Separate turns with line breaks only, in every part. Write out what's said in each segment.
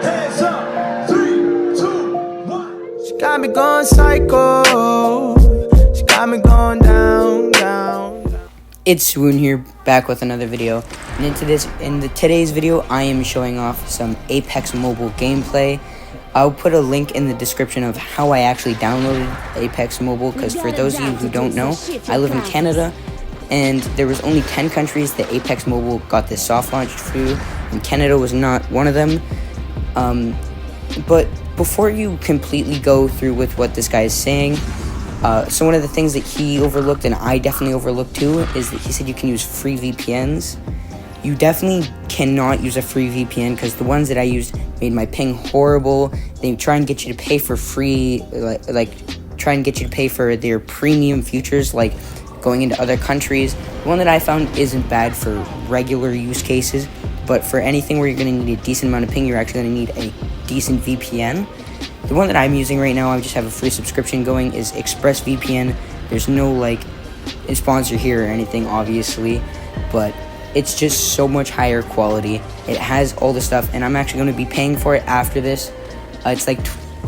Hands up. 3, 2, 1.
She got me going psycho. She got me going down, down.
It's Swoon here, back with another video. And in today's video, I am showing off some Apex Mobile gameplay. I'll put a link in the description of how I actually downloaded Apex Mobile, because for those of you who don't know, I live in Canada, and there was only 10 countries that Apex Mobile got this soft launch to, and Canada was not one of them. But before you completely go through with what this guy is saying, so one of the things that he overlooked, and I definitely overlooked too, is that he said you can use free VPNs. You definitely cannot use a free VPN, because the ones that I used made my ping horrible. They try and get you to pay for free, like try and get you to pay for their premium features, like going into other countries. The one that I found isn't bad for regular use cases, but for anything where you're going to need a decent amount of ping, you're actually going to need a decent VPN. The one that I'm using right now, I just have a free subscription going, is ExpressVPN. There's no like sponsor here or anything, obviously, but it's just so much higher quality. It has all the stuff, and I'm actually going to be paying for it after this. It's like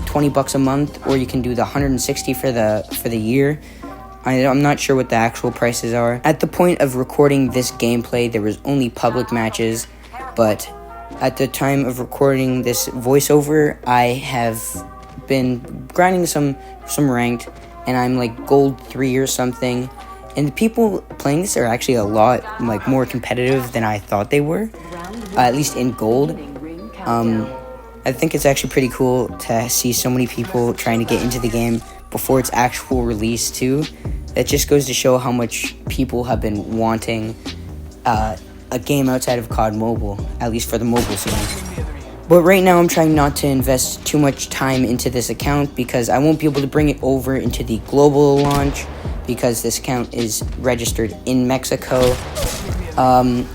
20 bucks a month, or you can do the 160 for the year. I'm not sure what the actual prices are. At the point of recording this gameplay, there was only public matches, but at the time of recording this voiceover, I have been grinding some ranked, and I'm like gold 3 or something. And the people playing this are actually a lot like more competitive than I thought they were, at least in gold. I think it's actually pretty cool to see so many people trying to get into the game before its actual release too. It just goes to show how much people have been wanting a game outside of COD Mobile, at least for the mobile scene. But right now I'm trying not to invest too much time into this account, because I won't be able to bring it over into the global launch, because this account is registered in Mexico. And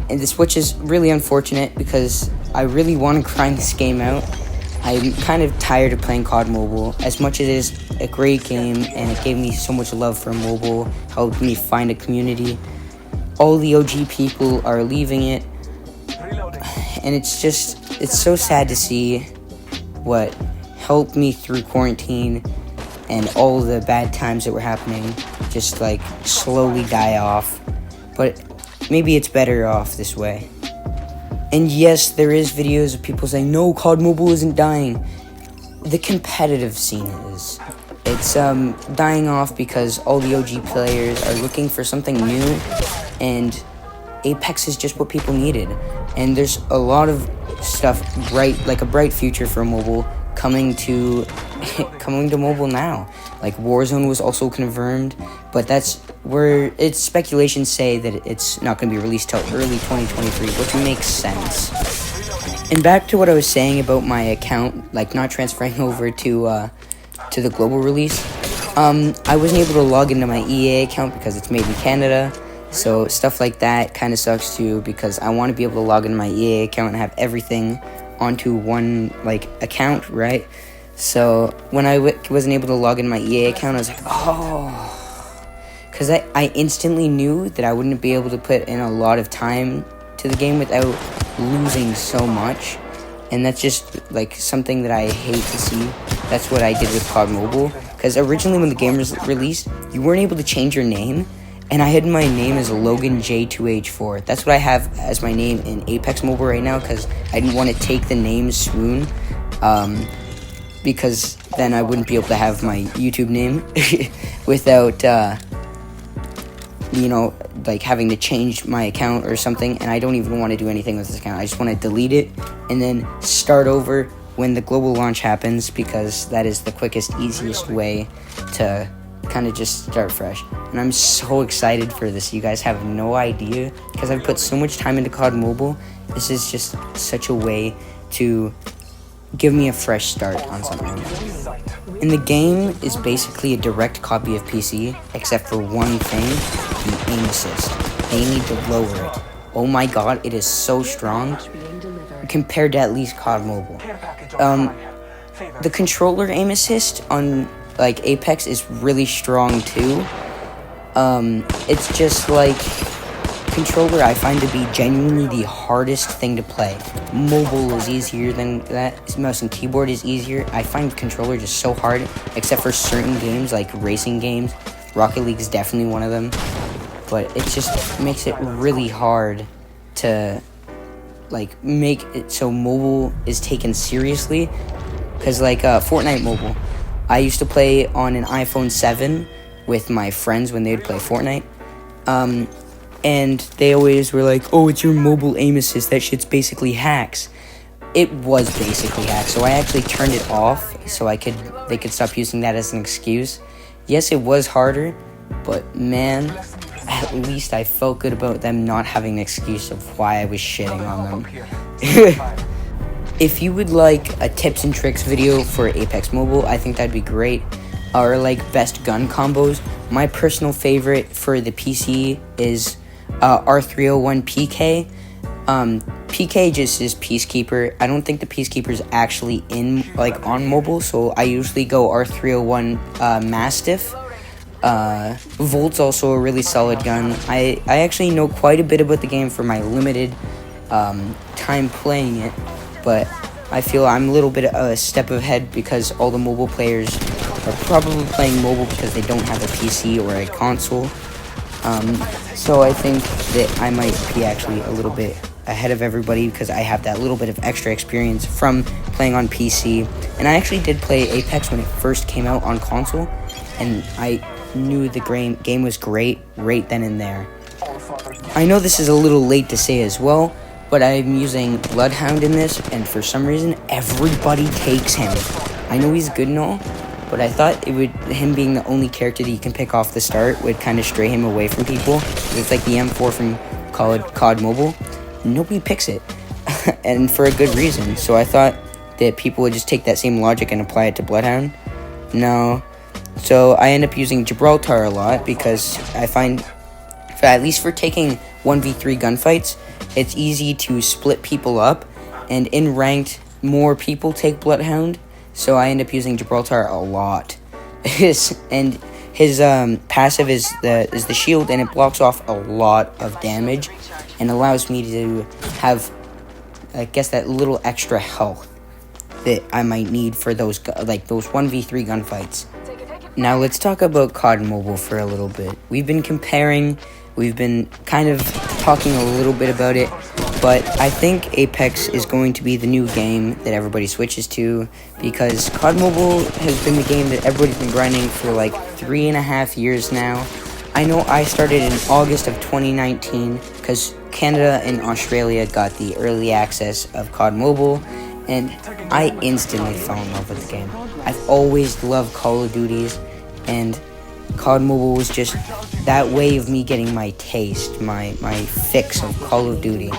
this, which is really unfortunate, because I really want to grind this game out. I'm kind of tired of playing COD Mobile. As much as it is a great game, and it gave me so much love for mobile, helped me find a community, all the OG people are leaving it, and it's so sad to see what helped me through quarantine and all the bad times that were happening just like slowly die off. But maybe it's better off this way. And yes, there is videos of people saying, no, COD Mobile isn't dying. The competitive scene is. It's dying off because all the OG players are looking for something new, and Apex is just what people needed. And there's a lot of stuff like a bright future for mobile coming to mobile now. Like Warzone was also confirmed, but that's where it's speculations say that it's not going to be released till early 2023, which makes sense. And back to what I was saying about my account, like not transferring over to the global release. I wasn't able to log into my EA account because it's made in Canada. So stuff like that kind of sucks too, because I want to be able to log into my EA account and have everything onto one like account, right? So when I wasn't able to log in my EA account, I was like, oh, because I instantly knew that I wouldn't be able to put in a lot of time to the game without losing so much. And that's just like something that I hate to see. That's what I did with COD Mobile, because originally when the game was released, you weren't able to change your name. And I had my name as Logan J2H4. That's what I have as my name in Apex Mobile right now, because I didn't want to take the name Swoon, because then I wouldn't be able to have my YouTube name without, like having to change my account or something. And I don't even want to do anything with this account. I just want to delete it and then start over when the global launch happens, because that is the quickest, easiest way to kind of just start fresh. And I'm so excited for this. You guys have no idea, because I've put so much time into COD Mobile. This is just such a way to give me a fresh start on something. And the game is basically a direct copy of PC, except for one thing, the aim assist. They need to lower it. Oh my god, it is so strong compared to at least COD Mobile. The controller aim assist on like Apex is really strong too. It's just like controller I find to be genuinely the hardest thing to play. Mobile is easier than that. Mouse and keyboard is easier. I find controller just so hard, except for certain games like racing games. Rocket League is definitely one of them. But it just makes it really hard to like make it so mobile is taken seriously. Because like Fortnite Mobile, I used to play on an iPhone 7 with my friends when they would play Fortnite. And they always were like, oh, it's your mobile aim assist, that shit's basically hacks. It was basically hacks, so I actually turned it off so they could stop using that as an excuse. Yes, it was harder, but man, at least I felt good about them not having an excuse of why I was shitting on them. If you would like a tips and tricks video for Apex Mobile, I think that'd be great. Or like best gun combos. My personal favorite for the PC is R301 PK. PK just is Peacekeeper. I don't think the Peacekeeper is actually on mobile, so I usually go R301 Mastiff. Volt's also a really solid gun. I actually know quite a bit about the game for my limited time playing it, but I feel I'm a little bit a step ahead because all the mobile players are probably playing mobile because they don't have a PC or a console. So I think that I might be actually a little bit ahead of everybody because I have that little bit of extra experience from playing on PC. And I actually did play Apex when it first came out on console, and I knew the game was great right then and there. I know this is a little late to say as well, but I'm using Bloodhound in this, and for some reason, everybody takes him. I know he's good and all, but I thought him being the only character that you can pick off the start would kind of stray him away from people. It's like the M4 from COD Mobile. Nobody picks it, and for a good reason. So I thought that people would just take that same logic and apply it to Bloodhound. No. So I end up using Gibraltar a lot because I find, at least for taking 1v3 gunfights, it's easy to split people up, and in ranked, more people take Bloodhound, so I end up using Gibraltar a lot. And his passive is the shield, and it blocks off a lot of damage, and allows me to have, I guess, that little extra health that I might need for those 1v3 gunfights. Now let's talk about COD Mobile for a little bit. We've been kind of talking a little bit about it, but I think Apex is going to be the new game that everybody switches to, because COD Mobile has been the game that everybody's been grinding for like 3.5 years now. I know I started in August of 2019 because Canada and Australia got the early access of COD Mobile, and I instantly fell in love with the game. I've always loved Call of Duties, and COD Mobile was just that way of me getting my taste, my fix of Call of Duty.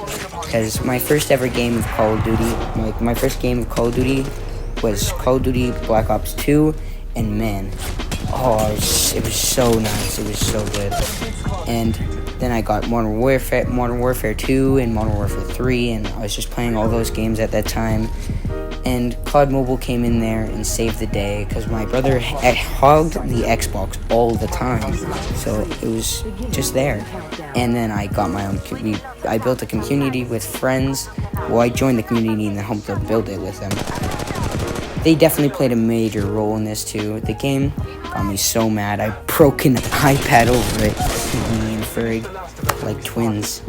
Because my first ever game of Call of Duty, my first game of Call of Duty was Call of Duty Black Ops 2, and man, it was so nice, it was so good. And then I got Modern Warfare 2 and Modern Warfare 3, and I was just playing all those games at that time. And COD Mobile came in there and saved the day because my brother hogged the Xbox all the time, so it was just there. And then I got my own. I built a community with friends. Well, I joined the community and then helped to build it with them. They definitely played a major role in this too. The game got me so mad. I broke an iPad over it. Me and Ferg, like twins.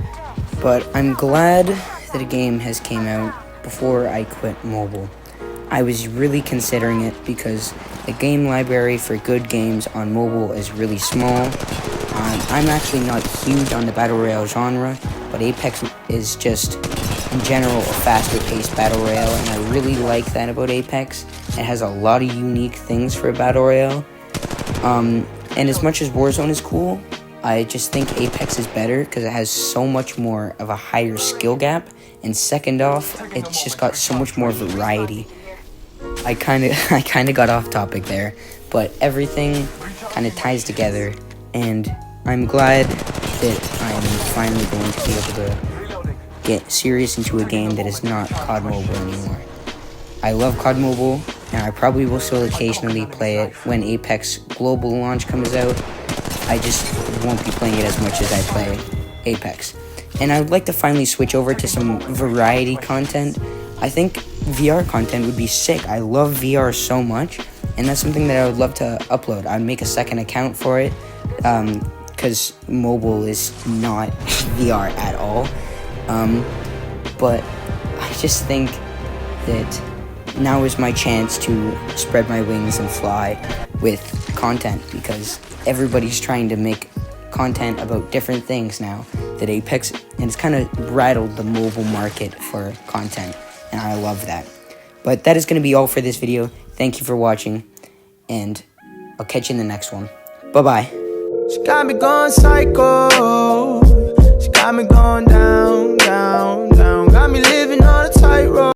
But I'm glad that a game has came out before I quit mobile. I was really considering it because the game library for good games on mobile is really small. I'm actually not huge on the Battle Royale genre, but Apex is just, in general, a faster paced Battle Royale, and I really like that about Apex. It has a lot of unique things for a Battle Royale. And as much as Warzone is cool, I just think Apex is better because it has so much more of a higher skill gap, and second off, it's just got so much more variety. I kind of got off topic there, but everything kind of ties together, and I'm glad that I'm finally going to be able to get serious into a game that is not COD Mobile anymore. I love COD Mobile, and I probably will still occasionally play it when Apex Global Launch comes out. I just won't be playing it as much as I play Apex. and I'd like to finally switch over to some variety content. I think VR content would be sick. I love VR so much, and that's something that I would love to upload. I'd make a second account for it, because mobile is not VR at all. But I just think that now is my chance to spread my wings and fly with content, because everybody's trying to make content about different things now that Apex, and it's kind of rattled the mobile market for content, and I love that. But that is going to be all for this video. Thank you for watching, and I'll catch you in the next one. Bye-bye.
She got me going psycho. She got me going down, down, down. Got me living on a tightrope.